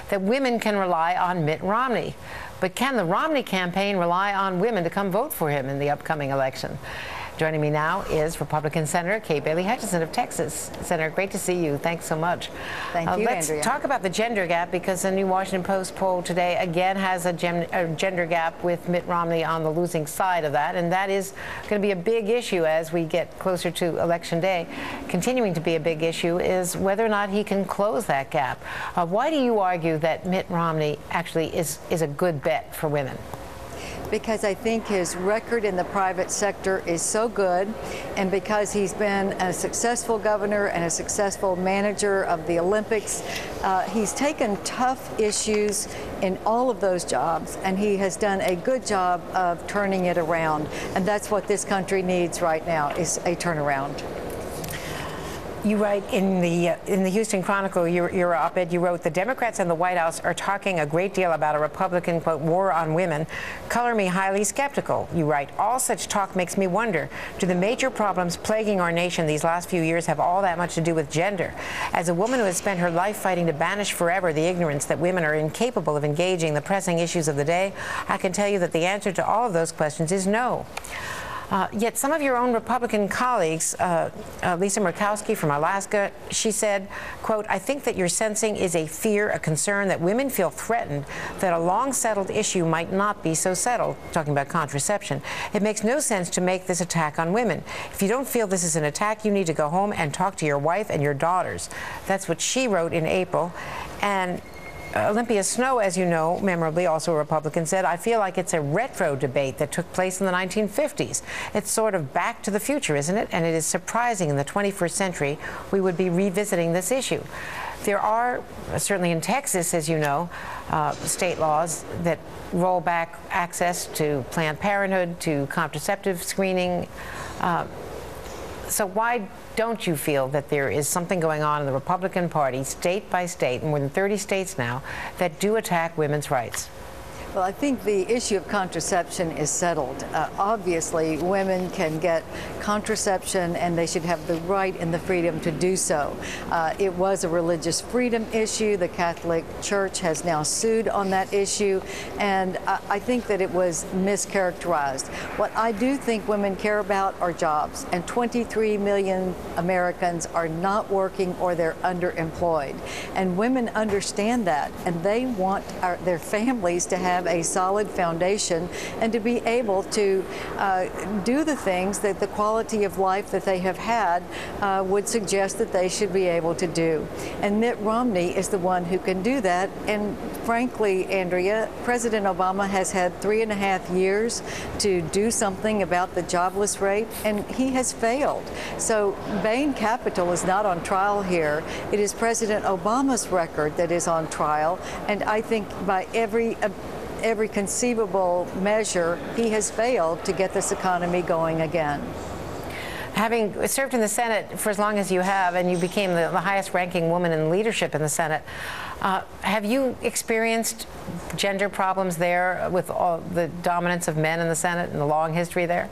that women can rely on Mitt Romney. But can the Romney campaign rely on women to come vote for him in the upcoming election? Joining me now is Republican Senator Kay Bailey Hutchison of Texas. Senator, great to see you. Thanks so much. Thank you, Let's Andrea. talk about the gender gap, because the new Washington Post poll today again has a gender gap with Mitt Romney on the losing side of that, and that is going to be a big issue as we get closer to Election Day. Continuing to be a big issue is whether or not he can close that gap. Why do you argue that Mitt Romney actually is a good bet for women? Because I think his record in the private sector is so good, and because he's been a successful governor and a successful manager of the Olympics, he's taken tough issues in all of those jobs, and he has done a good job of turning it around. And that's what this country needs right now, is a turnaround. You write in the Houston Chronicle, your op-ed, you wrote, "The Democrats and the White House are talking a great deal about a Republican, quote, war on women. Color me highly skeptical." You write, "All such talk makes me wonder, do the major problems plaguing our nation these last few years have all that much to do with gender? As a woman who has spent her life fighting to banish forever the ignorance that women are incapable of engaging the pressing issues of the day, I can tell you that the answer to all of those questions is no." Yet some of your own Republican colleagues, Lisa Murkowski from Alaska, she said, quote, "I think that you're sensing is a fear, a concern that women feel threatened that a long-settled issue might not be so settled," talking about contraception. "It makes no sense to make this attack on women. If you don't feel this is an attack, you need to go home and talk to your wife and your daughters." That's what she wrote in April. And Olympia Snowe, as you know, memorably also a Republican, said, "I feel like it's a retro debate that took place in the 1950s. It's sort of back to the future, isn't it? And it is surprising in the 21st century we would be revisiting this issue." There are, certainly in Texas, as you know, state laws that roll back access to Planned Parenthood, to contraceptive screening. So why don't you feel that there is something going on in the Republican Party, state by state, in more than 30 states now, that do attack women's rights? Well, I think the issue of contraception is settled. Obviously, women can get contraception, and they should have the right and the freedom to do so. It was a religious freedom issue. The Catholic Church has now sued on that issue, and I think that it was mischaracterized. What I do think women care about are jobs, and 23 million Americans are not working or they're underemployed. And women understand that, and they want their families to have a solid foundation and to be able to do the things that the quality of life that they have had would suggest that they should be able to do. And Mitt Romney is the one who can do that. And frankly, Andrea, President Obama has had 3.5 years to do something about the jobless rate, and he has failed. So Bain Capital is not on trial here. It is President Obama's record that is on trial, and I think by every conceivable measure, he has failed to get this economy going again. Having served in the Senate for as long as you have, and you became the highest ranking woman in leadership in the Senate, have you experienced gender problems there with all the dominance of men in the Senate and the long history there?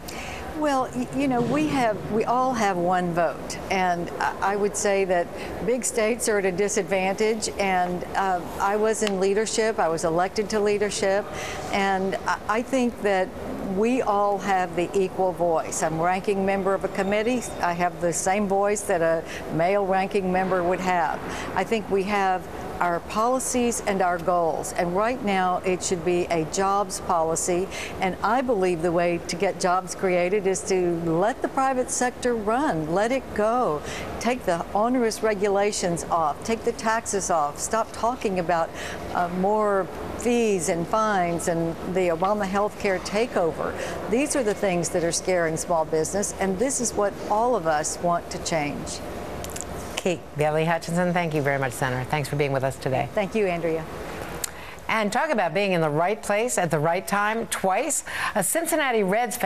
Well, you know, we all have one vote, and I would say that big states are at a disadvantage, and I was in leadership, I was elected to leadership, and I think that we all have the equal voice. I'm ranking member of a committee. I have the same voice that a male ranking member would have. I think we have our policies and our goals, and right now it should be a jobs policy, and I believe the way to get jobs created is to let the private sector run, let it go, take the onerous regulations off, take the taxes off, stop talking about more fees and fines and the Obama healthcare takeover. These are the things that are scaring small business, and this is what all of us want to change. Kay Bailey Hutchison, thank you very much, Senator. Thanks for being with us today. Thank you, Andrea. And talk about being in the right place at the right time twice. A Cincinnati Reds fan